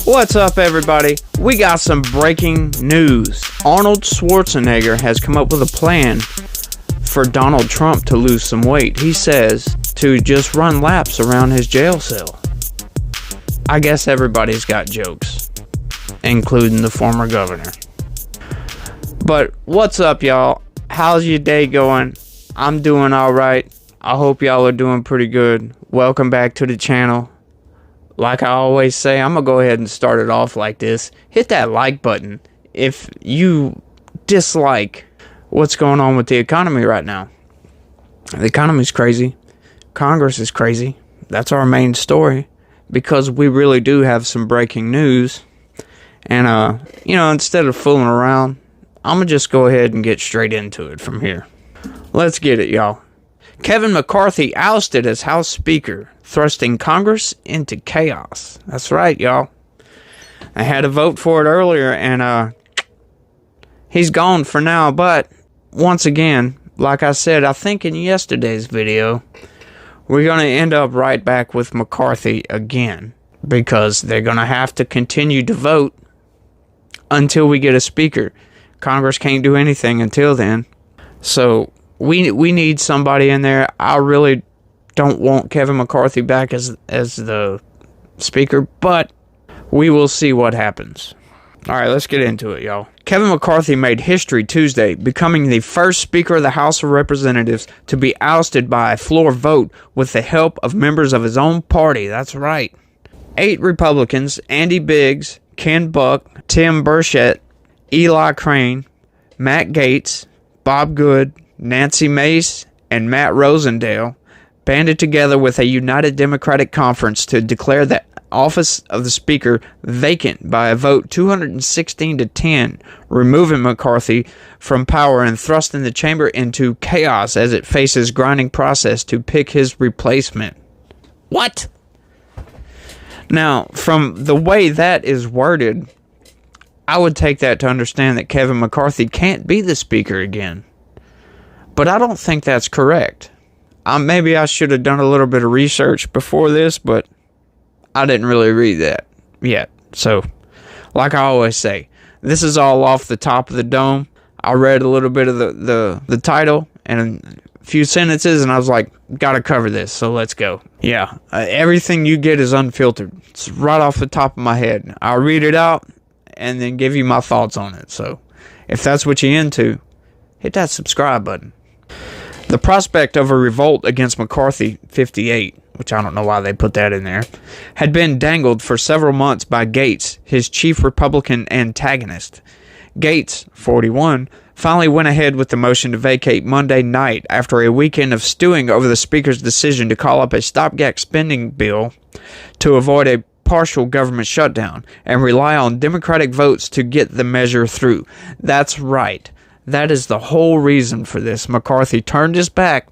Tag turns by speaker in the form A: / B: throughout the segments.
A: What's up, everybody? We got some breaking news. Arnold Schwarzenegger has come up with a plan for Donald Trump to lose some weight. He says to just run laps around his jail cell. I guess everybody's got jokes, including the former governor. But what's up, y'all? How's your day going? I'm doing alright. I hope y'all are doing pretty good. Welcome back to the channel. Like I always say, I'm going to go ahead and start it off like this. Hit that like button if you dislike what's going on with the economy right now. The economy's crazy. Congress is crazy. That's our main story, because we really do have some breaking news. And, instead of fooling around, I'm going to just go ahead and get straight into it from here. Let's get it, y'all. Kevin McCarthy ousted as House Speaker, thrusting Congress into chaos. That's right, y'all. I had a vote for it earlier, and he's gone for now. But once again, like I said, I think in yesterday's video, we're going to end up right back with McCarthy again, because they're going to have to continue to vote until we get a speaker. Congress can't do anything until then. So we need somebody in there. I really don't want Kevin McCarthy back as the speaker, but we will see what happens. All right, let's get into it, y'all. Kevin McCarthy made history Tuesday, becoming the first Speaker of the House of Representatives to be ousted by a floor vote with the help of members of his own party. That's right. 8 Republicans, Andy Biggs, Ken Buck, Tim Burchett, Eli Crane, Matt Gaetz, Bob Good, Nancy Mace, and Matt Rosendale banded together with a united Democratic conference to declare the office of the Speaker vacant by a vote 216-10, removing McCarthy from power and thrusting the chamber into chaos as it faces grinding process to pick his replacement. What? Now, from the way that is worded, I would take that to understand that Kevin McCarthy can't be the Speaker again. But I don't think that's correct. Maybe I should have done a little bit of research before this, but I didn't really read that yet. So, like I always say, this is all off the top of the dome. I read a little bit of the title and a few sentences, and I was like, gotta cover this, so let's go. Yeah, everything you get is unfiltered. It's right off the top of my head. I'll read it out and then give you my thoughts on it. So, if that's what you're into, hit that subscribe button. The prospect of a revolt against McCarthy, 58, which I don't know why they put that in there, had been dangled for several months by Gaetz, his chief Republican antagonist. Gaetz, 41, finally went ahead with the motion to vacate Monday night after a weekend of stewing over the Speaker's decision to call up a stopgap spending bill to avoid a partial government shutdown and rely on Democratic votes to get the measure through. That's right. That is the whole reason for this. McCarthy turned his back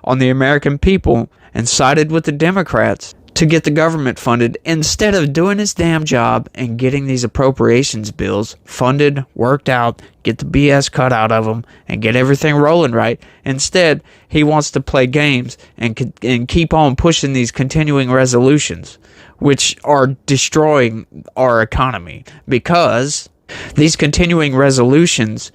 A: on the American people and sided with the Democrats to get the government funded instead of doing his damn job and getting these appropriations bills funded, worked out, get the BS cut out of them, and get everything rolling right. Instead, he wants to play games and keep on pushing these continuing resolutions, which are destroying our economy, because these continuing resolutions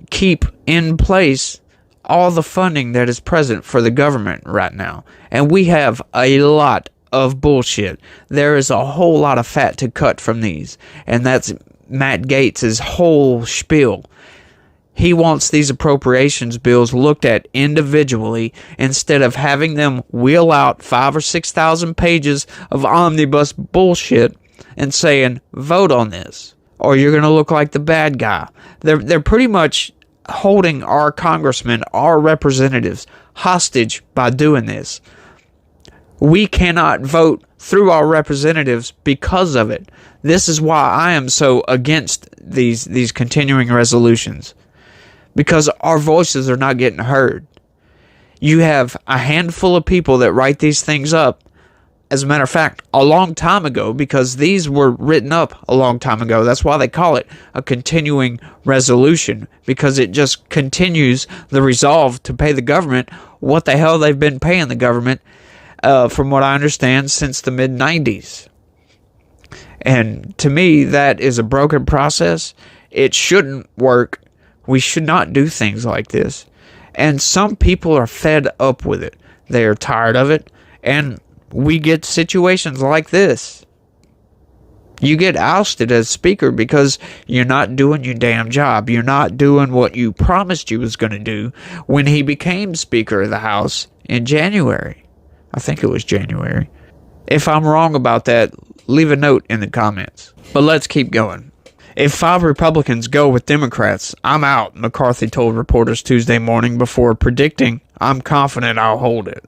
A: keep in place all the funding that is present for the government right now. And we have a lot of bullshit. There is a whole lot of fat to cut from these. And that's Matt Gaetz' whole spiel. He wants these appropriations bills looked at individually instead of having them wheel out 5,000 or 6,000 pages of omnibus bullshit and saying, vote on this, or you're going to look like the bad guy. They're pretty much holding our congressmen, our representatives, hostage by doing this. We cannot vote through our representatives because of it. This is why I am so against these continuing resolutions, because our voices are not getting heard. You have a handful of people that write these things up, as a matter of fact, a long time ago, because these were written up a long time ago. That's why they call it a continuing resolution, because it just continues the resolve to pay the government what the hell they've been paying the government, from what I understand, since the mid-90s. And to me, that is a broken process. It shouldn't work. We should not do things like this. And some people are fed up with it. They are tired of it. And we get situations like this. You get ousted as speaker because you're not doing your damn job. You're not doing what you promised you was going to do when he became Speaker of the House in January. I think it was January. If I'm wrong about that, leave a note in the comments. But let's keep going. If 5 Republicans go with Democrats, I'm out, McCarthy told reporters Tuesday morning before predicting, "I'm confident I'll hold it."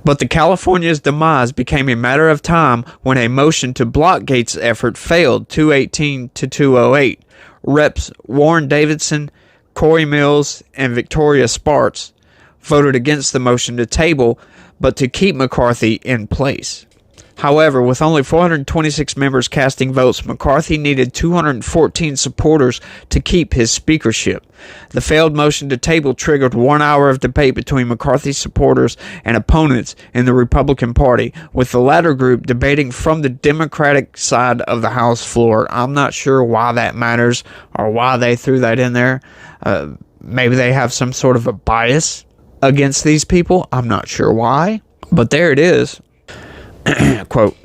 A: But the California's demise became a matter of time when a motion to block Gates' effort failed 218 to 208. Reps Warren Davidson, Corey Mills, and Victoria Spartz voted against the motion to table, but to keep McCarthy in place. However, with only 426 members casting votes, McCarthy needed 214 supporters to keep his speakership. The failed motion to table triggered 1 hour of debate between McCarthy's supporters and opponents in the Republican Party, with the latter group debating from the Democratic side of the House floor. I'm not sure why that matters or why they threw that in there. Maybe they have some sort of a bias against these people. I'm not sure why, but there it is. Quote,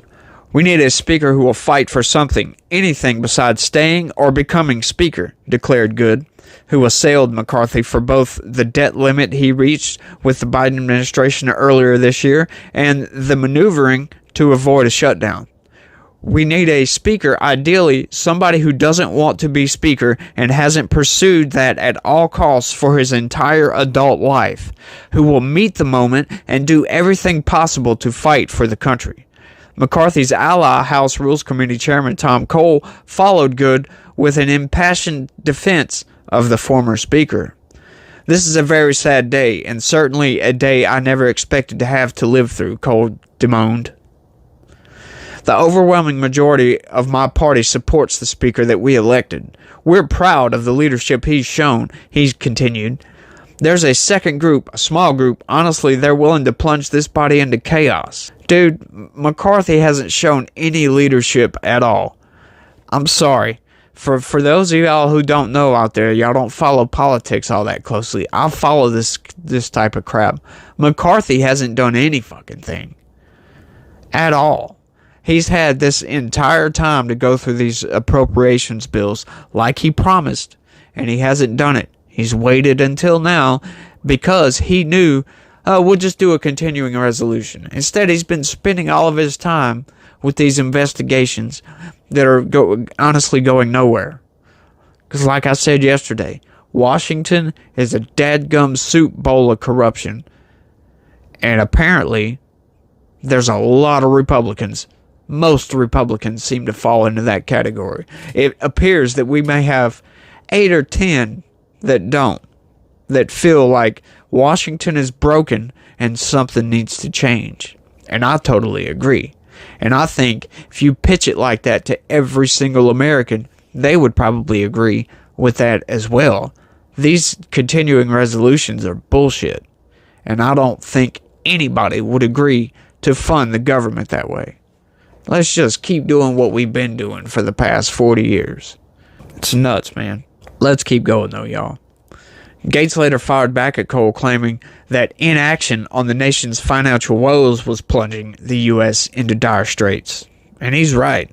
A: "We need a speaker who will fight for something, anything besides staying or becoming speaker," declared Good, who assailed McCarthy for both the debt limit he reached with the Biden administration earlier this year and the maneuvering to avoid a shutdown. "We need a speaker, ideally somebody who doesn't want to be speaker and hasn't pursued that at all costs for his entire adult life, who will meet the moment and do everything possible to fight for the country." McCarthy's ally, House Rules Committee Chairman Tom Cole, followed Good with an impassioned defense of the former speaker. "This is a very sad day, and certainly a day I never expected to have to live through," Cole bemoaned. "The overwhelming majority of my party supports the speaker that we elected. We're proud of the leadership he's shown," he continued. "There's a second group, a small group. Honestly, they're willing to plunge this body into chaos." Dude, McCarthy hasn't shown any leadership at all. I'm sorry. For those of y'all who don't know out there, y'all don't follow politics all that closely. I follow this type of crap. McCarthy hasn't done any fucking thing. At all. He's had this entire time to go through these appropriations bills like he promised, and he hasn't done it. He's waited until now because he knew, we'll just do a continuing resolution. Instead, he's been spending all of his time with these investigations that are honestly going nowhere. Because like I said yesterday, Washington is a dadgum soup bowl of corruption. And apparently, there's a lot of Republicans. Most Republicans seem to fall into that category. It appears that we may have 8 or 10 that don't, that feel like Washington is broken and something needs to change. And I totally agree. And I think if you pitch it like that to every single American, they would probably agree with that as well. These continuing resolutions are bullshit. And I don't think anybody would agree to fund the government that way. Let's just keep doing what we've been doing for the past 40 years. It's nuts, man. Let's keep going, though, y'all. Gates later fired back at Cole, claiming that inaction on the nation's financial woes was plunging the U.S. into dire straits. And he's right.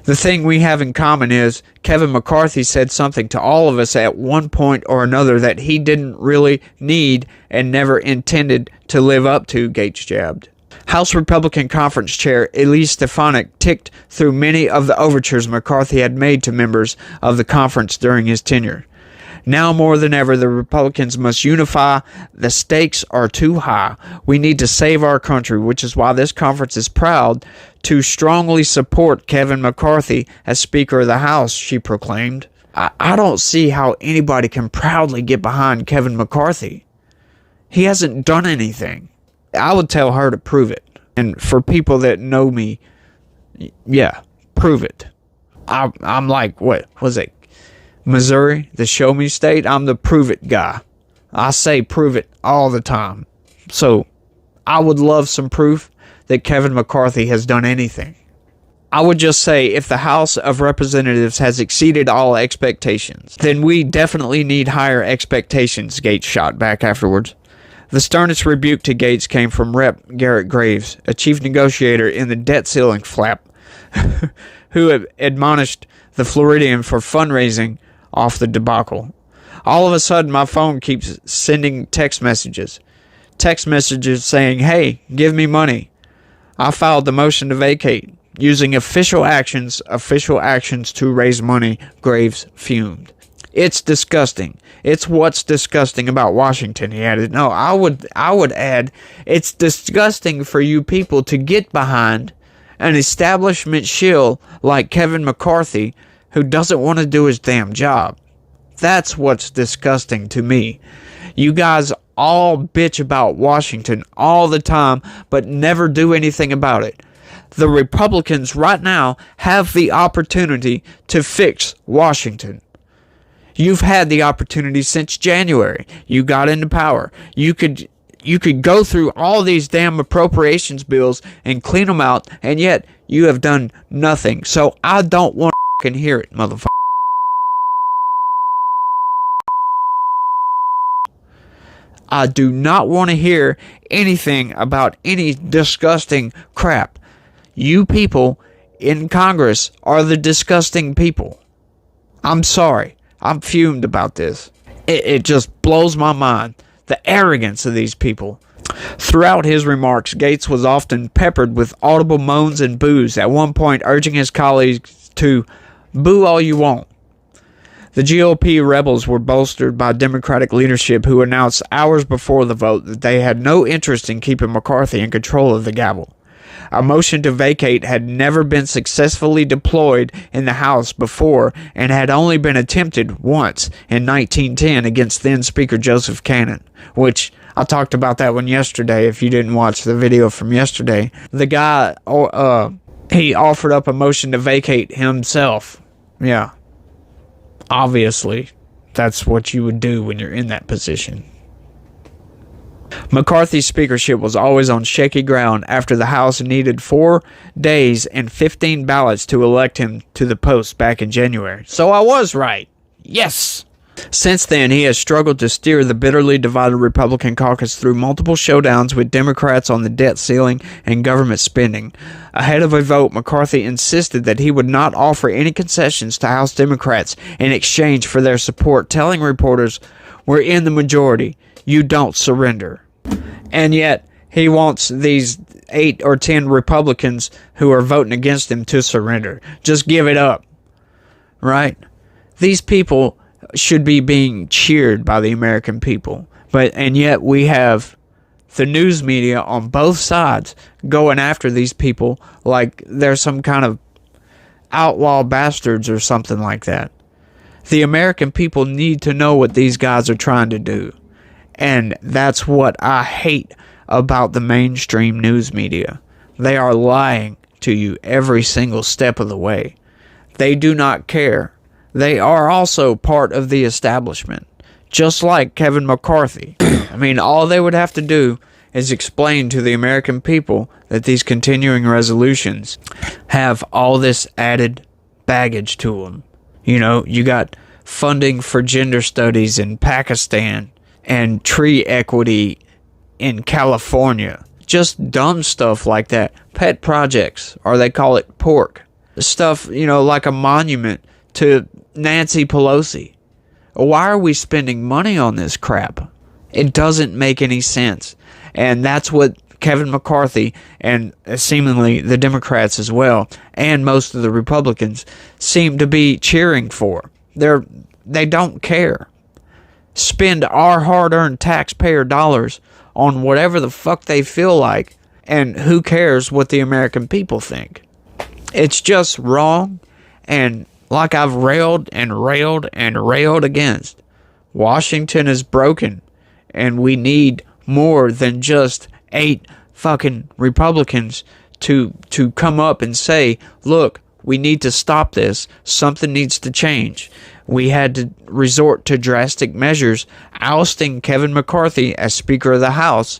A: The thing we have in common is Kevin McCarthy said something to all of us at one point or another that he didn't really need and never intended to live up to, Gates jabbed. House Republican Conference Chair Elise Stefanik ticked through many of the overtures McCarthy had made to members of the conference during his tenure. Now more than ever, the Republicans must unify. The stakes are too high. We need to save our country, which is why this conference is proud to strongly support Kevin McCarthy as Speaker of the House, she proclaimed. I don't see how anybody can proudly get behind Kevin McCarthy. He hasn't done anything. I would tell her to prove it. And for people that know me, yeah, prove it. I'm like, what was it? Missouri, the show me state? I'm the prove it guy. I say prove it all the time. So I would love some proof that Kevin McCarthy has done anything. I would just say if the House of Representatives has exceeded all expectations, then we definitely need higher expectations, Gates shot back afterwards. The sternest rebuke to Gates came from Rep. Garrett Graves, a chief negotiator in the debt ceiling flap, who admonished the Floridian for fundraising off the debacle. All of a sudden, my phone keeps sending text messages saying, "Hey, give me money. I filed the motion to vacate using official actions to raise money," Graves fumed. "It's disgusting. It's what's disgusting about Washington," he added. No, I would add, it's disgusting for you people to get behind an establishment shill like Kevin McCarthy who doesn't want to do his damn job. That's what's disgusting to me. You guys all bitch about Washington all the time, but never do anything about it. The Republicans right now have the opportunity to fix Washington. You've had the opportunity since January. You got into power. You could go through all these damn appropriations bills and clean them out, and yet you have done nothing. So I don't want to hear it, motherfucker. I do not want to hear anything about any disgusting crap. You people in Congress are the disgusting people. I'm sorry. I'm fumed about this. It just blows my mind. The arrogance of these people. Throughout his remarks, Gates was often peppered with audible moans and boos, at one point urging his colleagues to boo all you want. The GOP rebels were bolstered by Democratic leadership, who announced hours before the vote that they had no interest in keeping McCarthy in control of the gavel. A motion to vacate had never been successfully deployed in the House before and had only been attempted once in 1910 against then Speaker Joseph Cannon, which I talked about that one yesterday. If you didn't watch the video from yesterday, the guy, he offered up a motion to vacate himself. Yeah. Obviously, that's what you would do when you're in that position. McCarthy's speakership was always on shaky ground after the House needed 4 days and 15 ballots to elect him to the post back in January. So I was right. Yes! Since then, he has struggled to steer the bitterly divided Republican caucus through multiple showdowns with Democrats on the debt ceiling and government spending. Ahead of a vote, McCarthy insisted that he would not offer any concessions to House Democrats in exchange for their support, telling reporters, "We're in the majority. You don't surrender." And yet, he wants these 8 or 10 Republicans who are voting against him to surrender. Just give it up. Right? These people should be being cheered by the American people. And yet we have the news media on both sides going after these people like they're some kind of outlaw bastards or something like that. The American people need to know what these guys are trying to do. And that's what I hate about the mainstream news media. They are lying to you every single step of the way. They do not care. They are also part of the establishment, just like Kevin McCarthy. I mean, all they would have to do is explain to the American people that these continuing resolutions have all this added baggage to them. You know, you got funding for gender studies in Pakistan and tree equity in California. Just dumb stuff like that. Pet projects, or they call it pork. Stuff, you know, like a monument to Nancy Pelosi. Why are we spending money on this crap? It doesn't make any sense. And that's what Kevin McCarthy and seemingly the Democrats as well, and most of the Republicans, seem to be cheering for. They don't care. Spend our hard-earned taxpayer dollars on whatever the fuck they feel like, and who cares what the American people think? It's just wrong, and like I've railed and railed and railed against, Washington is broken, and we need more than just 8 fucking Republicans to come up and say, look, we need to stop this. Something needs to change. We had to resort to drastic measures, ousting Kevin McCarthy as Speaker of the House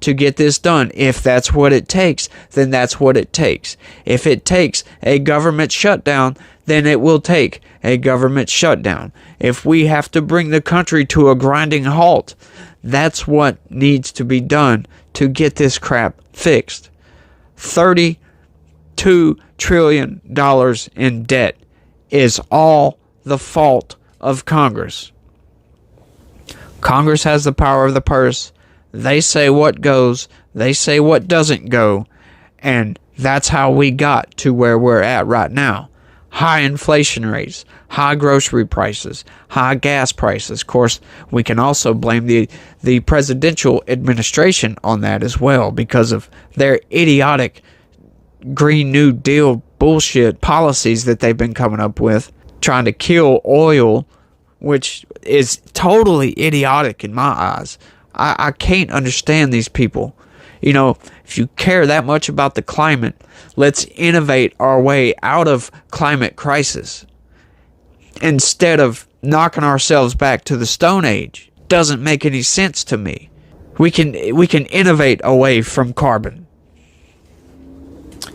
A: to get this done. If that's what it takes, then that's what it takes. If it takes a government shutdown, then it will take a government shutdown. If we have to bring the country to a grinding halt, that's what needs to be done to get this crap fixed. $32 trillion in debt is all the fault of Congress. Congress has the power of the purse. They say what goes. They say what doesn't go. And that's how we got to where we're at right now. High inflation rates, high grocery prices, high gas prices. Of course, we can also blame the presidential administration on that as well because of their idiotic Green New Deal bullshit policies that they've been coming up with, trying to kill oil, which is totally idiotic in my eyes. I can't understand these people. You know, if you care that much about the climate, let's innovate our way out of climate crisis instead of knocking ourselves back to the Stone Age. Doesn't make any sense to me. We can innovate away from carbon.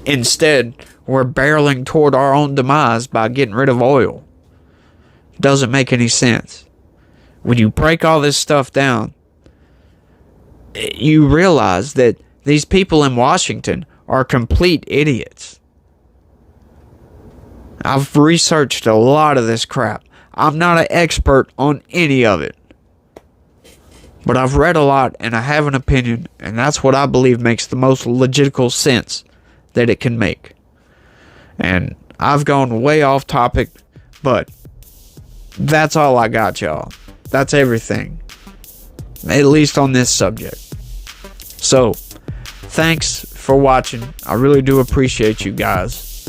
A: Instead, we're barreling toward our own demise by getting rid of oil. Doesn't make any sense. When you break all this stuff down, you realize that these people in Washington are complete idiots. I've researched a lot of this crap. I'm not an expert on any of it. But I've read a lot and I have an opinion, and that's what I believe makes the most logical sense that it can make. And I've gone way off topic, but that's all I got, y'all. That's everything. At least on this subject. So, thanks for watching. I really do appreciate you guys.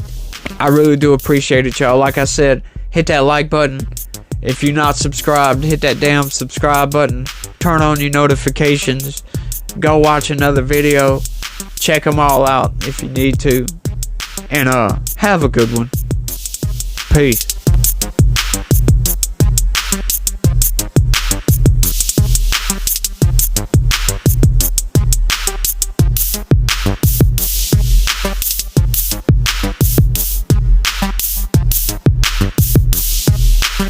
A: I really do appreciate it, y'all. Like I said, hit that like button. If you're not subscribed, hit that damn subscribe button. Turn on your notifications. Go watch another video. Check them all out if you need to. And have a good one. Peace.